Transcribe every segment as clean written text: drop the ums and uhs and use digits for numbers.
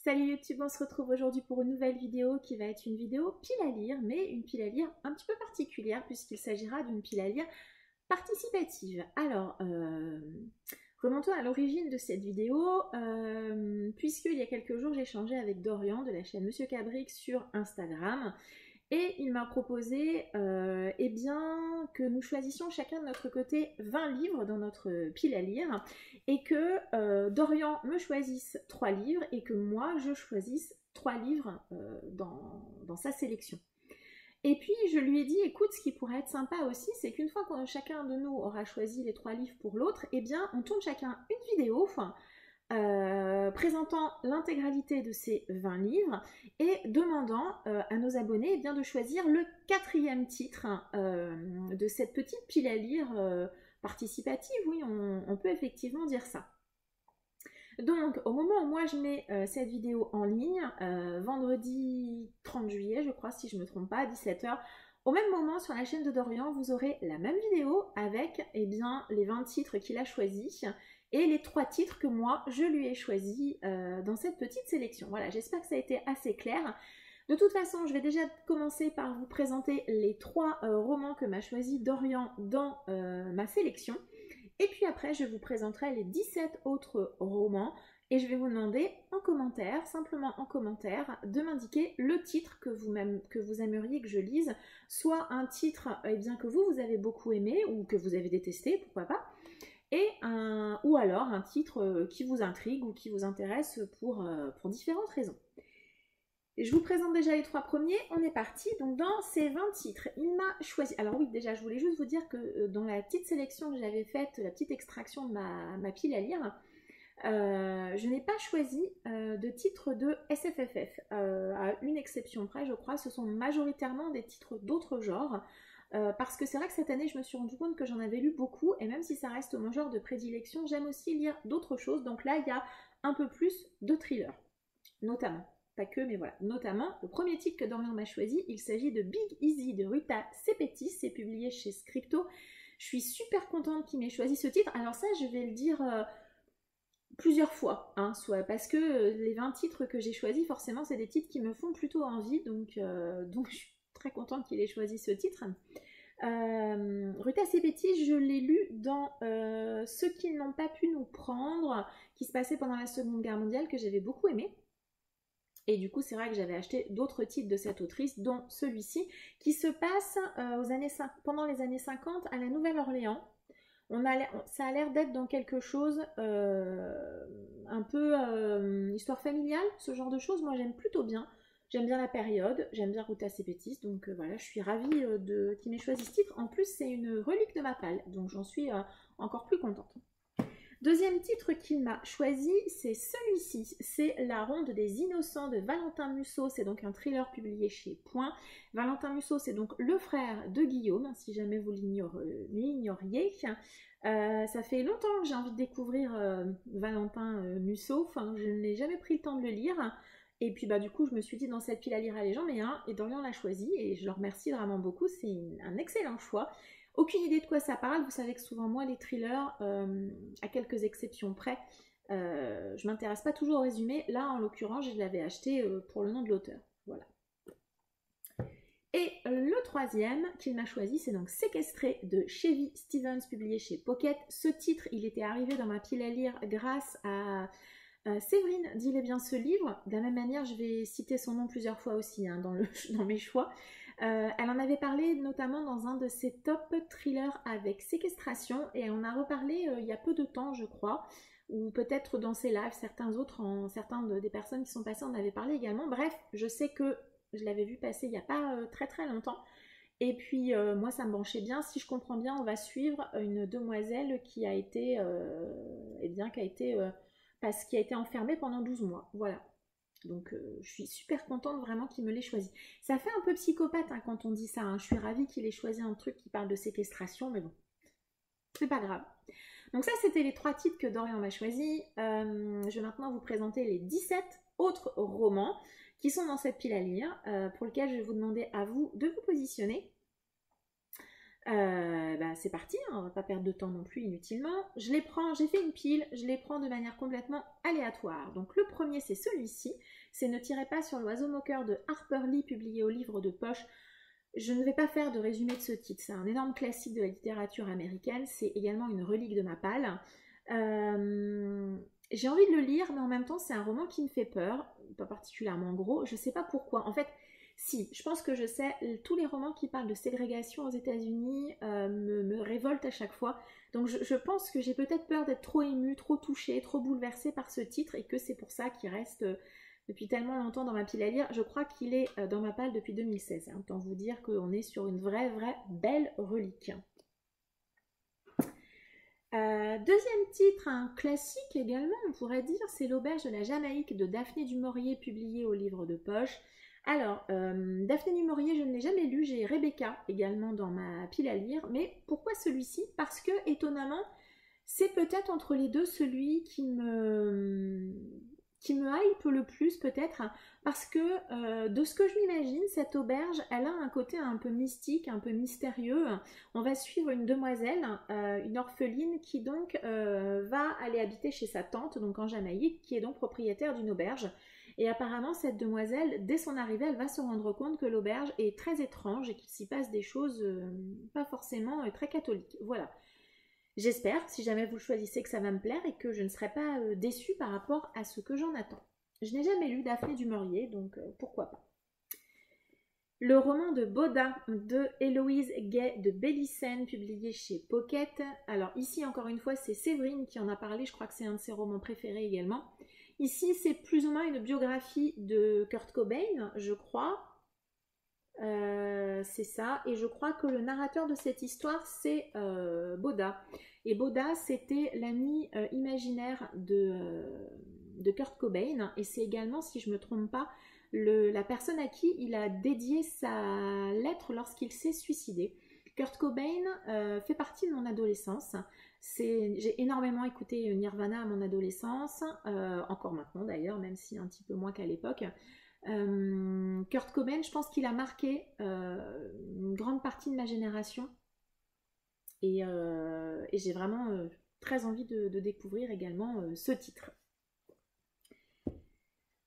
Salut YouTube, on se retrouve aujourd'hui pour une nouvelle vidéo qui va être une vidéo pile à lire, mais une pile à lire un petit peu particulière puisqu'il s'agira d'une pile à lire participative. Alors, remontons à l'origine de cette vidéo, puisqu'il y a quelques jours j'ai échangé avec Dorian de la chaîne Monsieur Cabric sur Instagram. Et il m'a proposé eh bien, que nous choisissions chacun de notre côté 20 livres dans notre pile à lire et que Dorian me choisisse 3 livres et que moi je choisisse 3 livres dans sa sélection. Et puis je lui ai dit, écoute, ce qui pourrait être sympa aussi, c'est qu'une fois que chacun de nous aura choisi les 3 livres pour l'autre, eh bien on tourne chacun une vidéo, présentant l'intégralité de ces 20 livres et demandant à nos abonnés eh bien, de choisir le 4e titre de cette petite pile à lire participative, oui, on peut effectivement dire ça. Donc, au moment où moi je mets cette vidéo en ligne, vendredi 30 juillet, je crois, si je ne me trompe pas, à 17 h, au même moment, sur la chaîne de Dorian, vous aurez la même vidéo avec eh bien, les 20 titres qu'il a choisis et les 3 titres que moi, je lui ai choisis dans cette petite sélection. Voilà, j'espère que ça a été assez clair. De toute façon, je vais déjà commencer par vous présenter les 3 romans que m'a choisi Dorian dans ma sélection. Et puis après, je vous présenterai les 17 autres romans et je vais vous demander en commentaire, simplement en commentaire, de m'indiquer le titre que vous aimeriez que je lise, soit un titre eh bien, que vous avez beaucoup aimé ou que vous avez détesté, pourquoi pas, ou alors un titre qui vous intrigue ou qui vous intéresse pour différentes raisons. Je vous présente déjà les 3 premiers, on est parti. Donc dans ces 20 titres, il m'a choisi... Alors oui, déjà je voulais juste vous dire que dans la petite sélection que j'avais faite, la petite extraction de ma pile à lire, je n'ai pas choisi de titres de SFFF, à une exception près je crois, ce sont majoritairement des titres d'autres genres, parce que c'est vrai que cette année je me suis rendu compte que j'en avais lu beaucoup, et même si ça reste mon genre de prédilection, j'aime aussi lire d'autres choses, donc là il y a un peu plus de thrillers, notamment. Pas que, mais voilà. Notamment, le premier titre que Dorian m'a choisi, il s'agit de Big Easy de Ruta Sepetys, c'est publié chez Scripto. Je suis super contente qu'il m'ait choisi ce titre. Alors ça, je vais le dire plusieurs fois, hein, soit parce que les 20 titres que j'ai choisis, forcément, c'est des titres qui me font plutôt envie, donc je suis très contente qu'il ait choisi ce titre. Ruta Sepetys, je l'ai lu dans Ceux qui n'ont pas pu nous prendre, qui se passait pendant la Seconde Guerre mondiale, que j'avais beaucoup aimé. Et du coup, c'est vrai que j'avais acheté d'autres titres de cette autrice, dont celui-ci, qui se passe pendant les années 50 à la Nouvelle-Orléans. Ça a l'air d'être dans quelque chose un peu histoire familiale, ce genre de choses. Moi, j'aime plutôt bien. J'aime bien la période, j'aime bien Ruta Sepetys, donc voilà, je suis ravie qu'il m'ait choisi ce titre. En plus, c'est une relique de ma palle, donc j'en suis encore plus contente. Deuxième titre qu'il m'a choisi, c'est celui-ci, c'est La Ronde des Innocents de Valentin Musso, c'est donc un thriller publié chez Point. Valentin Musso, c'est donc le frère de Guillaume, si jamais vous l'ignoriez. Ça fait longtemps que j'ai envie de découvrir Valentin Musso, enfin je n'ai jamais pris le temps de le lire. Et puis du coup je me suis dit dans cette pile à lire j'en mets un, et Dorian l'a choisi et je le remercie vraiment beaucoup, c'est un excellent choix. Aucune idée de quoi ça parle, vous savez que souvent moi les thrillers, à quelques exceptions près, je m'intéresse pas toujours au résumé, là en l'occurrence je l'avais acheté pour le nom de l'auteur, voilà. Et le troisième qu'il m'a choisi, c'est donc Séquestré de Chevy Stevens, publié chez Pocket. Ce titre, il était arrivé dans ma pile à lire grâce à Séverine dit bien ce livre. De la même manière, je vais citer son nom plusieurs fois aussi hein, dans mes choix. Elle en avait parlé notamment dans un de ses top thrillers avec séquestration, et on a reparlé il y a peu de temps je crois, ou peut-être dans ses lives, certains des personnes qui sont passées en avaient parlé également. Bref, je sais que je l'avais vu passer il n'y a pas très très longtemps, et puis moi ça me branchait bien. Si je comprends bien, on va suivre une demoiselle qui a été enfermée pendant 12 mois, voilà. Donc je suis super contente vraiment qu'il me l'ait choisi. Ça fait un peu psychopathe hein, quand on dit ça, hein. Je suis ravie qu'il ait choisi un truc qui parle de séquestration, mais bon, c'est pas grave. Donc ça c'était les 3 titres que Dorian m'a choisi. Je vais maintenant vous présenter les 17 autres romans qui sont dans cette pile à lire, pour lesquels je vais vous demander à vous de vous positionner. C'est parti, hein, on va pas perdre de temps non plus inutilement. Je les prends, j'ai fait une pile, je les prends de manière complètement aléatoire. Donc le premier c'est celui-ci, c'est Ne tirez pas sur l'oiseau moqueur de Harper Lee, publié au livre de poche. Je ne vais pas faire de résumé de ce titre, c'est un énorme classique de la littérature américaine, c'est également une relique de ma palle. J'ai envie de le lire, mais en même temps c'est un roman qui me fait peur, pas particulièrement gros, je sais pas pourquoi. En fait, si, je pense que je sais, tous les romans qui parlent de ségrégation aux États-Unis me révoltent à chaque fois. Donc je pense que j'ai peut-être peur d'être trop émue, trop touchée, trop bouleversée par ce titre et que c'est pour ça qu'il reste depuis tellement longtemps dans ma pile à lire. Je crois qu'il est dans ma palle depuis 2016. Hein. Autant vous dire qu'on est sur une vraie belle relique. Deuxième titre, un classique également, on pourrait dire, c'est L'Auberge de la Jamaïque de Daphné du Maurier, publié au livre de poche. Alors, Daphné du Maurier, je ne l'ai jamais lu, j'ai Rebecca également dans ma pile à lire, mais pourquoi celui-ci? Parce que, étonnamment, c'est peut-être entre les deux celui qui me hype le plus peut-être, parce que de ce que je m'imagine, cette auberge, elle a un côté un peu mystique, un peu mystérieux. On va suivre une demoiselle, une orpheline, qui donc va aller habiter chez sa tante, donc en Jamaïque, qui est donc propriétaire d'une auberge. Et apparemment, cette demoiselle, dès son arrivée, elle va se rendre compte que l'auberge est très étrange et qu'il s'y passe des choses pas forcément très catholiques. Voilà. J'espère, si jamais vous le choisissez, que ça va me plaire et que je ne serai pas déçue par rapport à ce que j'en attends. Je n'ai jamais lu Daphné du Maurier, donc pourquoi pas. Le roman de Boda de Héloïse Gay de Bélissen, publié chez Pocket. Alors ici, encore une fois, c'est Séverine qui en a parlé, je crois que c'est un de ses romans préférés également. Ici, c'est plus ou moins une biographie de Kurt Cobain, je crois. C'est ça, et je crois que le narrateur de cette histoire, c'est Boda. Et Boda, c'était l'ami imaginaire de Kurt Cobain, et c'est également, si je ne me trompe pas, la personne à qui il a dédié sa lettre lorsqu'il s'est suicidé. Kurt Cobain fait partie de mon adolescence. J'ai énormément écouté Nirvana à mon adolescence, encore maintenant d'ailleurs, même si un petit peu moins qu'à l'époque. Kurt Cobain, je pense qu'il a marqué une grande partie de ma génération, et j'ai vraiment très envie de découvrir également ce titre.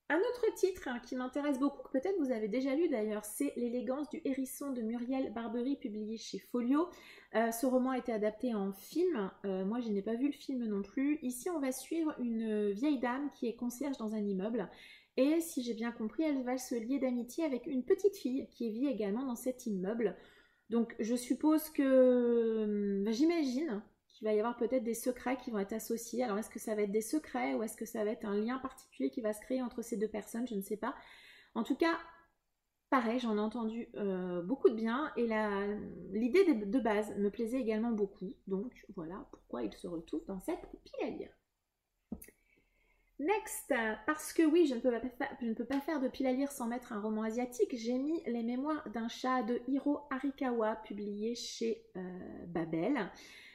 Un autre titre qui m'intéresse beaucoup, que peut-être vous avez déjà lu d'ailleurs, c'est L'élégance du hérisson de Muriel Barbery, publié chez Folio. Ce roman a été adapté en film, moi je n'ai pas vu le film non plus. Ici on va suivre une vieille dame qui est concierge dans un immeuble, et si j'ai bien compris, elle va se lier d'amitié avec une petite fille qui vit également dans cet immeuble. Donc je suppose que, j'imagine qu'il va y avoir peut-être des secrets qui vont être associés. Alors est-ce que ça va être des secrets ou est-ce que ça va être un lien particulier qui va se créer entre ces deux personnes? Je ne sais pas. En tout cas, pareil, j'en ai entendu beaucoup de bien, et l'idée de base me plaisait également beaucoup. Donc voilà pourquoi il se retrouve dans cette pile à lire. Next, parce que oui, je ne peux pas faire de pile à lire sans mettre un roman asiatique, j'ai mis Les Mémoires d'un chat de Hiro Arikawa, publié chez Babel.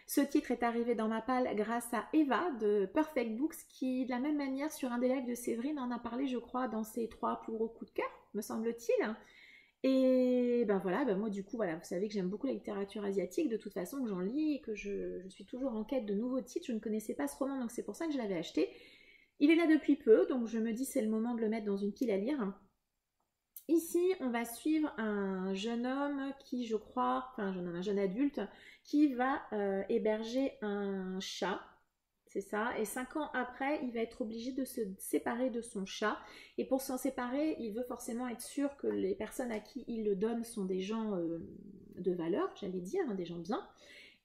Ce titre est arrivé dans ma palle grâce à Eva de Perfect Books, qui de la même manière sur un des lives de Séverine en a parlé, je crois, dans ses 3 plus gros coups de cœur, me semble-t-il. Et ben voilà, moi du coup, voilà, vous savez que j'aime beaucoup la littérature asiatique, de toute façon que j'en lis et que je suis toujours en quête de nouveaux titres. Je ne connaissais pas ce roman, donc c'est pour ça que je l'avais acheté. Il est là depuis peu, donc je me dis c'est le moment de le mettre dans une pile à lire. Ici, on va suivre un jeune homme qui, je crois, enfin un jeune adulte, qui va héberger un chat, c'est ça, et 5 ans après, il va être obligé de se séparer de son chat, et pour s'en séparer, il veut forcément être sûr que les personnes à qui il le donne sont des gens de valeur, j'allais dire, hein, des gens bien.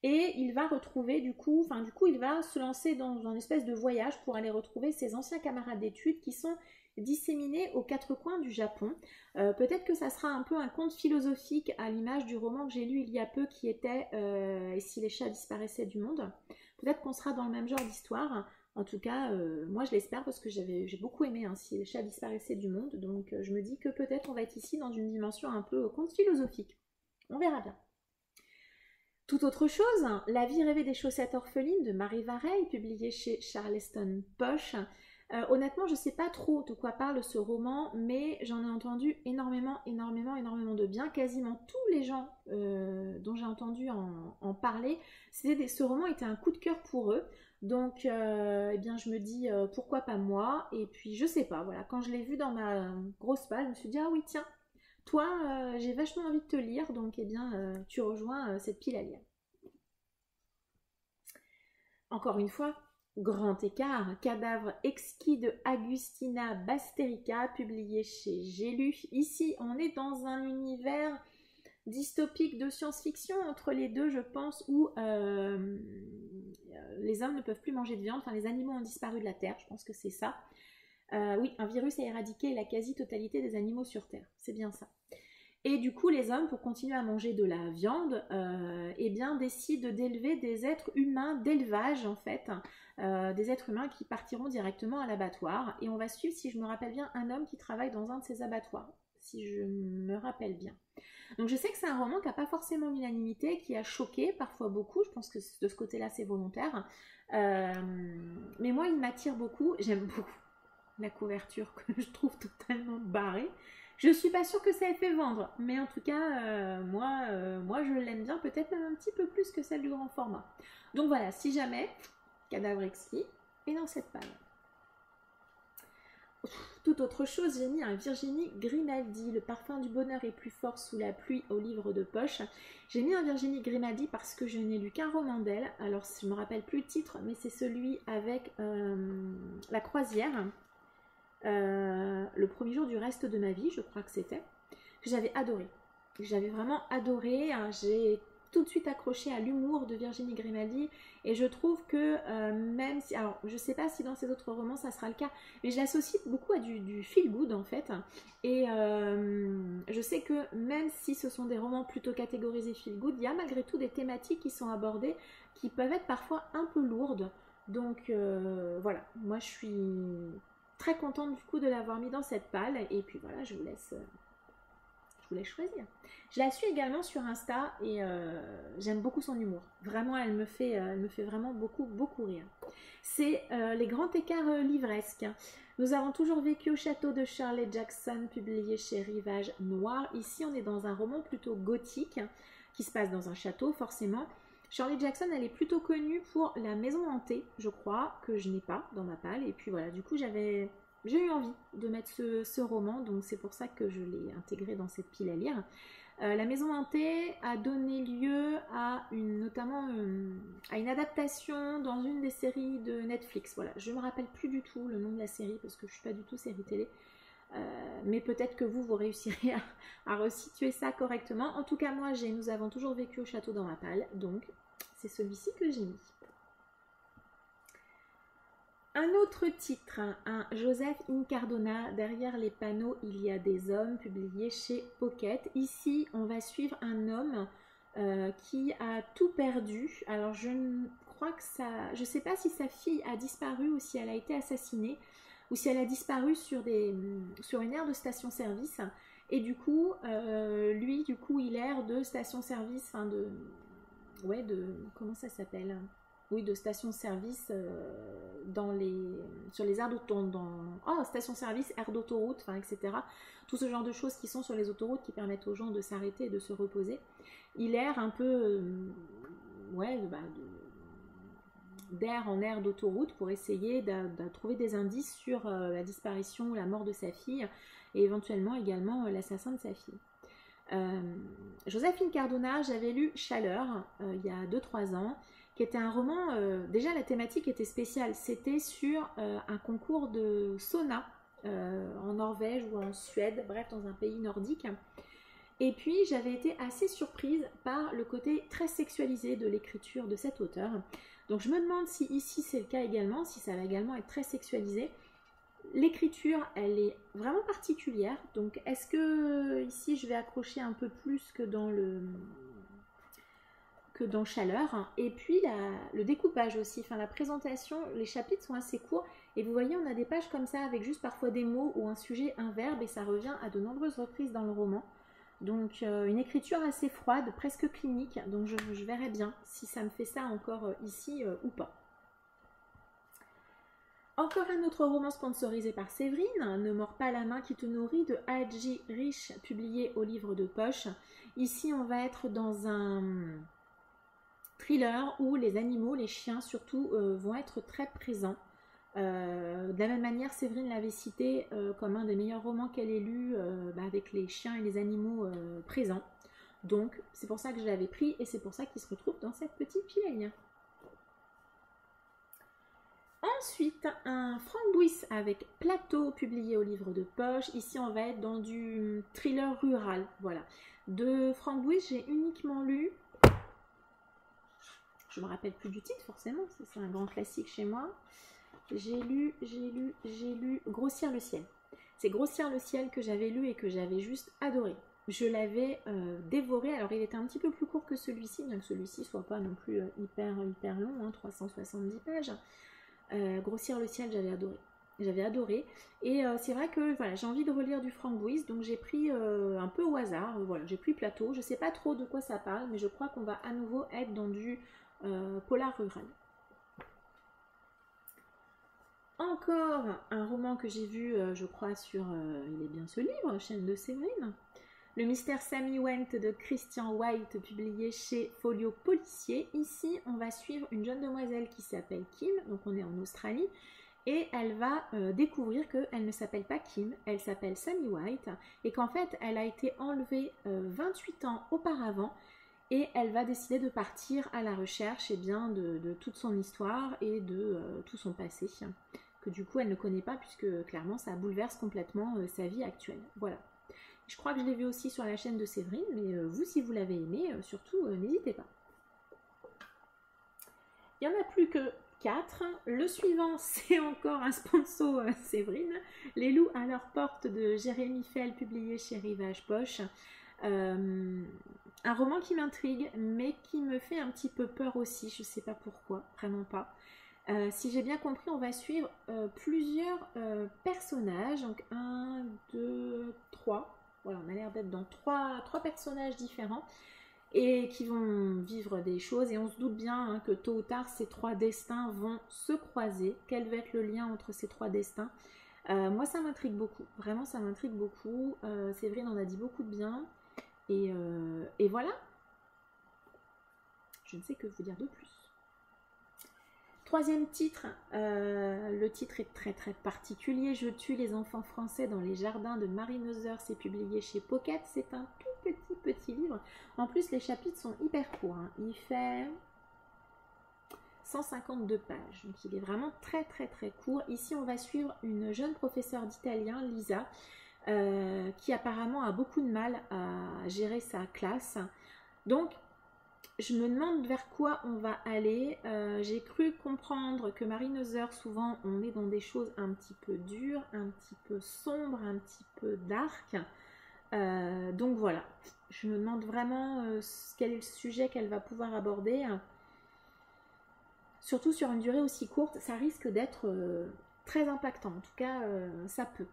Et il va retrouver du coup, il va se lancer dans une espèce de voyage pour aller retrouver ses anciens camarades d'études qui sont disséminés aux 4 coins du Japon. Peut-être que ça sera un peu un conte philosophique à l'image du roman que j'ai lu il y a peu qui était Et si les chats disparaissaient du monde. Peut-être qu'on sera dans le même genre d'histoire. En tout cas, moi je l'espère parce que j'ai beaucoup aimé hein, Si les chats disparaissaient du monde. Donc je me dis que peut-être on va être ici dans une dimension un peu conte philosophique. On verra bien. Tout autre chose, La vie rêvée des chaussettes orphelines de Marie Vareille, publié chez Charleston Poche. Honnêtement, je ne sais pas trop de quoi parle ce roman, mais j'en ai entendu énormément de bien. Quasiment tous les gens dont j'ai entendu en parler, ce roman était un coup de cœur pour eux. Donc, eh bien, je me dis pourquoi pas moi. Et puis, je sais pas, voilà, quand je l'ai vu dans ma grosse page, je me suis dit, ah oui, tiens, toi, j'ai vachement envie de te lire, donc eh bien, tu rejoins cette pile à lire. Encore une fois, grand écart, cadavre exquis de Agustina Basterica, publié chez J'ai lu. Ici, on est dans un univers dystopique de science-fiction entre les deux, je pense, où les hommes ne peuvent plus manger de viande, enfin les animaux ont disparu de la Terre, je pense que c'est ça. Oui, un virus a éradiqué la quasi-totalité des animaux sur Terre, c'est bien ça. Et du coup, les hommes, pour continuer à manger de la viande, eh bien, décident d'élever des êtres humains d'élevage, en fait, des êtres humains qui partiront directement à l'abattoir. Et on va suivre, si je me rappelle bien, un homme qui travaille dans un de ces abattoirs, si je me rappelle bien. Donc je sais que c'est un roman qui n'a pas forcément l'unanimité, qui a choqué parfois beaucoup, je pense que de ce côté-là c'est volontaire, mais moi il m'attire beaucoup, j'aime beaucoup la couverture que je trouve totalement barrée. Je suis pas sûre que ça ait fait vendre, mais en tout cas, moi je l'aime bien, peut-être même un petit peu plus que celle du grand format. Donc voilà, si jamais, Cadavre exquis est dans cette page. Tout autre chose, j'ai mis un Virginie Grimaldi, le parfum du bonheur est plus fort sous la pluie au livre de poche. J'ai mis un Virginie Grimaldi parce que je n'ai lu qu'un roman d'elle, alors je ne me rappelle plus le titre, mais c'est celui avec la croisière, le premier jour du reste de ma vie, je crois que c'était, que j'avais adoré. J'avais vraiment adoré, hein, j'ai tout de suite accroché à l'humour de Virginie Grimaldi et je trouve que même si, alors je sais pas si dans ses autres romans ça sera le cas, mais je l'associe beaucoup à du feel good en fait, et je sais que même si ce sont des romans plutôt catégorisés feel good, il y a malgré tout des thématiques qui sont abordées qui peuvent être parfois un peu lourdes, donc voilà, moi je suis très contente du coup de l'avoir mis dans cette palle, et puis voilà, je vous laisse choisir. Je la suis également sur Insta et j'aime beaucoup son humour. Vraiment, elle me fait vraiment beaucoup rire. C'est Les Grands Écarts livresques. Nous avons toujours vécu au château de Shirley Jackson, publié chez Rivage Noir. Ici, on est dans un roman plutôt gothique qui se passe dans un château, forcément. Shirley Jackson, elle est plutôt connue pour La Maison Hantée, je crois, que je n'ai pas dans ma palle. Et puis voilà, du coup, j'ai eu envie de mettre ce roman, donc c'est pour ça que je l'ai intégré dans cette pile à lire. La Maison Hantée a donné lieu à notamment à une adaptation dans une des séries de Netflix. Voilà, je ne me rappelle plus du tout le nom de la série parce que je ne suis pas du tout série télé. Mais peut-être que vous réussirez à resituer ça correctement. En tout cas, moi, Nous avons toujours vécu au château dans ma palle, donc c'est celui-ci que j'ai mis. Un autre titre, un Joseph Incardona, Derrière les panneaux il y a des hommes, publié chez Pocket. Ici, on va suivre un homme qui a tout perdu. Alors, je ne sais pas si sa fille a disparu ou si elle a été assassinée, ou si elle a disparu sur une aire de station-service. Et du coup, lui, il erre de station-service, enfin comment ça s'appelle ? Oui, de station-service sur les aires d'autoroute, station-service, aires d'autoroute, enfin, etc. Tout ce genre de choses qui sont sur les autoroutes qui permettent aux gens de s'arrêter et de se reposer. Il erre un peu, d'air en aire d'autoroute pour essayer de trouver des indices sur la disparition ou la mort de sa fille et éventuellement également l'assassin de sa fille. Joséphine Cardona, j'avais lu Chaleur il y a 2-3 ans, qui était un roman, déjà la thématique était spéciale, c'était sur un concours de sauna en Norvège ou en Suède, bref dans un pays nordique. Et puis j'avais été assez surprise par le côté très sexualisé de l'écriture de cet auteur. Donc je me demande si ici c'est le cas également, si ça va également être très sexualisé. L'écriture, elle est vraiment particulière, donc est-ce que ici je vais accrocher un peu plus que dans Chaleur, et puis le découpage aussi, enfin la présentation, les chapitres sont assez courts, et vous voyez on a des pages comme ça avec juste parfois des mots ou un sujet, un verbe, et ça revient à de nombreuses reprises dans le roman. Donc une écriture assez froide, presque clinique, donc je verrai bien si ça me fait ça encore ici ou pas. Encore un autre roman sponsorisé par Séverine, Ne mords pas la main qui te nourrit de Hadji Rich, publié au livre de poche. Ici, on va être dans un thriller où les animaux, les chiens surtout, vont être très présents. De la même manière, Séverine l'avait cité comme un des meilleurs romans qu'elle ait lu avec les chiens et les animaux présents. Donc, c'est pour ça que je l'avais pris et c'est pour ça qu'il se retrouve dans cette petite pile. Ensuite, un Framboise avec Plateau, publié au livre de poche. Ici, on va être dans du thriller rural. Voilà. De Framboise, j'ai uniquement lu... Je ne me rappelle plus du titre, forcément. C'est un grand classique chez moi. J'ai lu Grossir le ciel. C'est Grossir le ciel que j'avais lu et que j'avais juste adoré. Je l'avais dévoré. Alors, il était un petit peu plus court que celui-ci, bien que celui-ci soit pas non plus hyper long, hein, 370 pages. Grossir le ciel, j'avais adoré et c'est vrai que voilà, j'ai envie de relire du Framboise, donc j'ai pris un peu au hasard, voilà, j'ai pris Plateau. Je sais pas trop de quoi ça parle, mais je crois qu'on va à nouveau être dans du polar rural. Encore un roman que j'ai vu, je crois sur il est bien ce livre, Chaîne de Séverine, Le mystère Sammy Went de Christian White, publié chez Folio Policier. Ici, on va suivre une jeune demoiselle qui s'appelle Kim, donc on est en Australie, et elle va découvrir qu'elle ne s'appelle pas Kim, elle s'appelle Sammy White, et qu'en fait, elle a été enlevée 28 ans auparavant, et elle va décider de partir à la recherche de toute son histoire et de tout son passé, que du coup, elle ne connaît pas, puisque clairement, ça bouleverse complètement sa vie actuelle. Voilà. Je crois que je l'ai vu aussi sur la chaîne de Séverine, mais vous, si vous l'avez aimé, surtout, n'hésitez pas. Il n'y en a plus que 4. Le suivant, c'est encore un sponsor Séverine. Les loups à leur porte de Jérémy Fell, publié chez Rivage Poche. Un roman qui m'intrigue, mais qui me fait un petit peu peur aussi. Je ne sais pas pourquoi, vraiment pas. Si j'ai bien compris, on va suivre plusieurs personnages. Donc 1, 2, 3. Voilà, on a l'air d'être dans trois personnages différents et qui vont vivre des choses. Et on se doute bien que tôt ou tard, ces 3 destins vont se croiser. Quel va être le lien entre ces 3 destins? Moi, ça m'intrigue beaucoup. Vraiment, ça m'intrigue beaucoup. Séverine en a dit beaucoup de bien. Et voilà. Je ne sais que vous dire de plus. 3e titre, le titre est très particulier. Je tue les enfants français dans les jardins de Marie Neuser, c'est publié chez Pocket. C'est un tout petit livre. En plus, les chapitres sont hyper courts, hein. Il fait 152 pages, donc il est vraiment très court. Ici, on va suivre une jeune professeure d'italien, Lisa, qui apparemment a beaucoup de mal à gérer sa classe. Donc, je me demande vers quoi on va aller. J'ai cru comprendre que Marie Neuser, souvent, on est dans des choses un petit peu dures, un petit peu sombres, un petit peu dark. Donc voilà, je me demande vraiment quel est le sujet qu'elle va pouvoir aborder. Surtout sur une durée aussi courte, ça risque d'être très impactant. En tout cas, ça peut.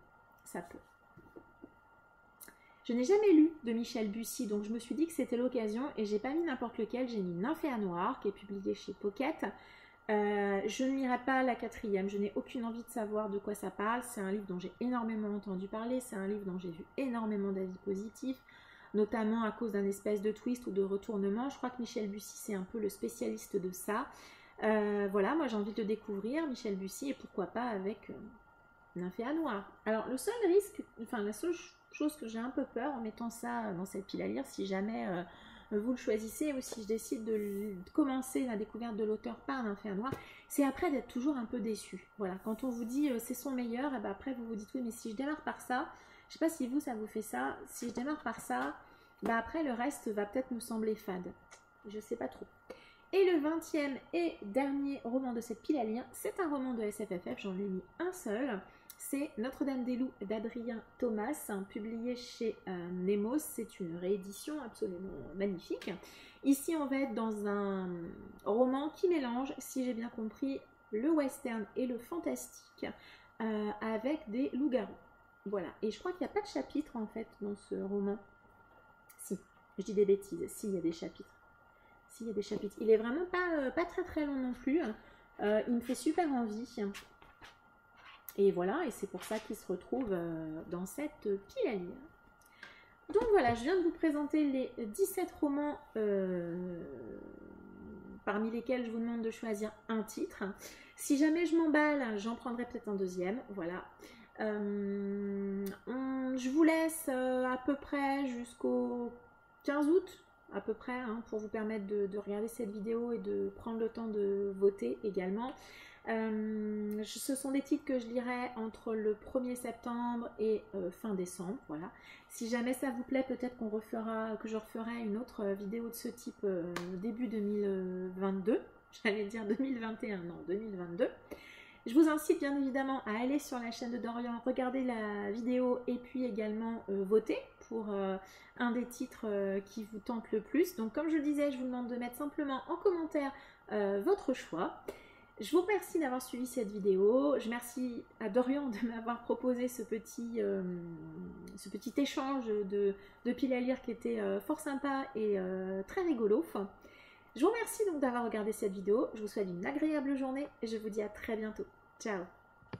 Je n'ai jamais lu de Michel Bussy, donc je me suis dit que c'était l'occasion et j'ai pas mis n'importe lequel, j'ai mis Nymphéa Noire qui est publié chez Pocket. Je ne lirai pas la 4e, je n'ai aucune envie de savoir de quoi ça parle. C'est un livre dont j'ai énormément entendu parler, c'est un livre dont j'ai vu énormément d'avis positifs, notamment à cause d'un espèce de twist ou de retournement. Je crois que Michel Bussy, c'est un peu le spécialiste de ça. Voilà, moi j'ai envie de découvrir Michel Bussy et pourquoi pas avec Nymphéa Noire. Alors le seul risque, enfin la seule chose que j'ai un peu peur en mettant ça dans cette pile à lire, si jamais vous le choisissez ou si je décide de commencer la découverte de l'auteur par Nymphéa Noire, c'est après d'être toujours un peu déçu. Voilà, quand on vous dit c'est son meilleur, et ben après vous vous dites oui, mais si je démarre par ça, je sais pas si vous ça vous fait ça, si je démarre par ça, ben après le reste va peut-être me sembler fade. Je sais pas trop. Et le 20e et dernier roman de cette pile à lire, c'est un roman de SFFF, j'en ai mis un seul. C'est Notre-Dame-des-Loups d'Adrien Thomas, publié chez Nemos. C'est une réédition absolument magnifique. Ici, on va être dans un roman qui mélange, si j'ai bien compris, le western et le fantastique avec des loups-garous. Voilà. Et je crois qu'il n'y a pas de chapitre en fait dans ce roman. Si, je dis des bêtises. Si, il y a des chapitres. Si, il y a des chapitres. Il est vraiment pas très long non plus. Il me fait super envie. Et voilà, et c'est pour ça qu'il se retrouve dans cette pile à lire. Donc voilà, je viens de vous présenter les 17 romans parmi lesquels je vous demande de choisir un titre. Si jamais je m'emballe, j'en prendrai peut-être un deuxième, voilà. Je vous laisse à peu près jusqu'au 15 août, à peu près, hein, pour vous permettre de regarder cette vidéo et de prendre le temps de voter également. Ce sont des titres que je lirai entre le 1er septembre et fin décembre, voilà. Si jamais ça vous plaît, peut-être que je referai une autre vidéo de ce type début 2022, j'allais dire 2021, non 2022. Je vous incite bien évidemment à aller sur la chaîne de Dorian, regarder la vidéo et puis également voter pour un des titres qui vous tente le plus. Donc comme je le disais, je vous demande de mettre simplement en commentaire votre choix. Je vous remercie d'avoir suivi cette vidéo. Je remercie à Dorian de m'avoir proposé ce petit échange de piles à lire qui était fort sympa et très rigolo. Je vous remercie donc d'avoir regardé cette vidéo. Je vous souhaite une agréable journée et je vous dis à très bientôt. Ciao!